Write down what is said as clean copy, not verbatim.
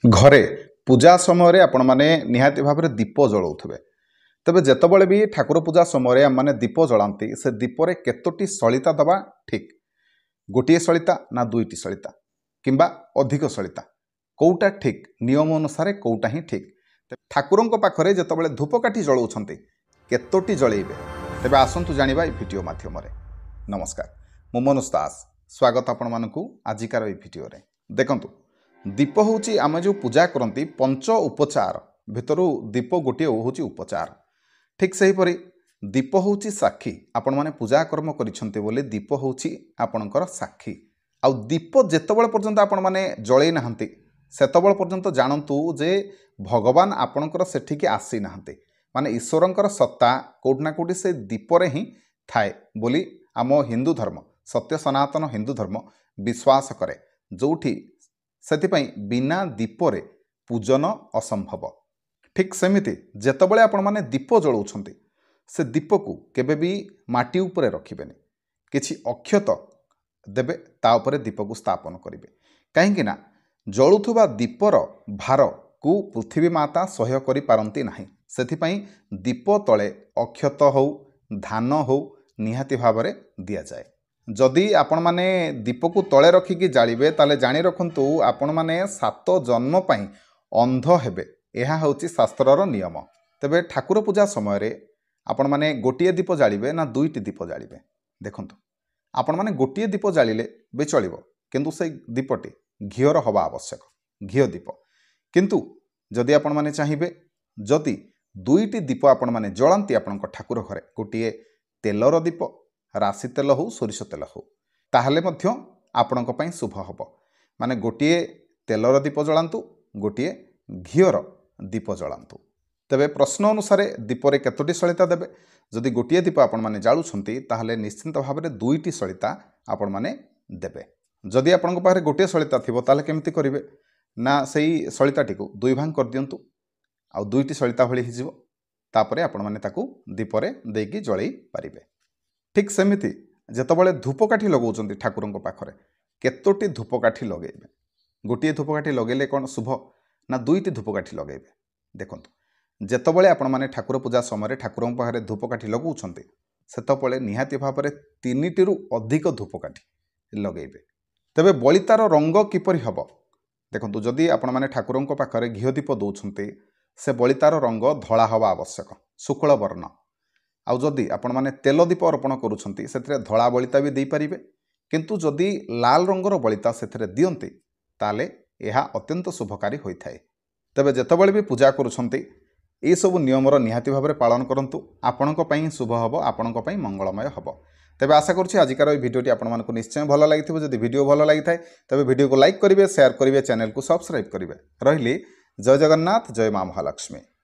घरे पूजा समय आपण मैंने निहाती भाव में दीप जलाऊे तेबे जितेबाला भी ठाकुर पूजा समय आम मैंने दीप जलाती से दीपरे केतोटी सलिता दबा ठीक गोटे सलिता ना दुईटी सलिता किंबा अधिक सलिता कौटा ठीक नियम अनुसार कौटा ही ठीक ठाकुरों पाखरे जितेबाला धूपकाठी जलाउछंती केतोटी जलैबे तेबे आसंतु जानिबा भिडियो माध्यम नमस्कार मु मनोज दास स्वागत आपण मानकु आजिकार भिडियो रे देखंतु दीप हूँ आम जो पूजा करती पंच उपचार भितरु दीप गोटे हूँ उपचार ठीक सेहीपरि दीप हूँ साक्षी आपण मैंने पूजा कर्म करिसेंते बोले दीप हूँ आपणकर साक्षी आउ दीप जेतेबेले पर्यंत आपण मैंने जलई नाहंती सेतेबेले पर्यंत जानतु जे भगवान आपणकर सेठिके आसी नाहंती माने ईश्वरंकर सत्ता कोठना कोठी से दीपरे ही थाए बोली आम हिंदू धर्म सत्य सनातन हिंदू धर्म विश्वास करे जोठी सेथिपाई बिना दीपरे पूजन असंभव ठीक सेमिति जेतेबेले आपण माने दीप जलाउछंती से दीप को केबे भी माटी उपरे रखिबेनी किछि अक्षत देबे ता उपरे दीप को स्थापन करिवे काहेकि ना जळुथुबा दीपर भार को पृथ्वी माता सह्य करि पारंती नाही सेथिपाई दीप तळे अक्षत हो धान हो निहाती भावरे दिया जाए जदि आपण माने दीप को तले रखिकी जालिबे ताले जानि रखंतु आपण माने 7 जन्म पई अंध हेबे एहा होची शास्त्रर नियम तेबे ठाकुर पूजा समय रे आपण माने गोटिए दीप जालिबे ना दुईटी दीप जालिबे देखंतु आपण माने गोटिए दीप जालिले बे चलिबो किंतु से दीपटी घियर हवा आवश्यक घियो दीप किंतु जदि आपण माने चाहिबे जदि दुईटी दीप आपण माने जळांती आपणक ठाकुर घरे गोटिए तेलर दीप राशि तेल हो सोरिष तेल हो ताहले मध्य आपणक पई शुभ हबो माने गोटिए तेलर दीप जळांतु गोटिए घियर दीप जळांतु तेबे प्रश्न अनुसार दीपरे केतोटी सलिता देबे जदि गोटिए दीप आपण माने जाळुछंती ताहले निश्चित भाव में दुईटी सलिता आपण माने देबे जदि आपणक पाखरे गोटिए सलिता थिबो ताहले केमति करिवे ना सेही सलिताटी को दुई भाग कर दियंतु आ दुईटी सलिता भली हिजिवो तापरे आपण माने ताकू दीपरे देकी जळै पारिबे ठीक सेमिति जेतेबेले धूपकाठी लगाउछंती ठाकुरंक पाखरे केतोटी धूपकाठी लगेबे गोटिए धूपकाठी लगेले कोन शुभ ना दुईटी धूपकाठी लगेबे देखंतु जेतेबेले आपण माने ठाकुर पूजा समय ठाकुरंक पाखरे धूपकाठी लगाउछंती सेतेबेले निहाती भाबरे 3टी रु अधिक धूपकाठी लगेबे तेबे बलितार रंग किपरि हबो देखंतु जदि आपण माने ठाकुरंक पाखरे घियो दीप दउछंती से बलितार रंग धळा हवा आवश्यक शुक्ल वर्ण आउ जदि आपण माने तेल दीप अर्पण करूछंती सेतरे धळा बलिता भी देई परिबे किंतु जदि लाल रंगर बलिता सेतरे दियंती ताले एहा अत्यंत शुभकारी होइथाय तबे जेतेबेले भी पूजा करूछंती ए सब नियमर निहाती भाबरे पालन करंतु आपणक पई शुभ हबो आपणक पई मंगलमय हबो तेबे आशा करछि आजिकार ए भिडियोटी आपण मानकु निश्चय भलो लागिथिबो जदि भिडियो भलो लागिथाय तबे भिडियो को लाइक करिवे शेयर करिवे चैनल को सब्सक्राइब करिवे रहिली जय जगन्नाथ जय मां महालक्ष्मी।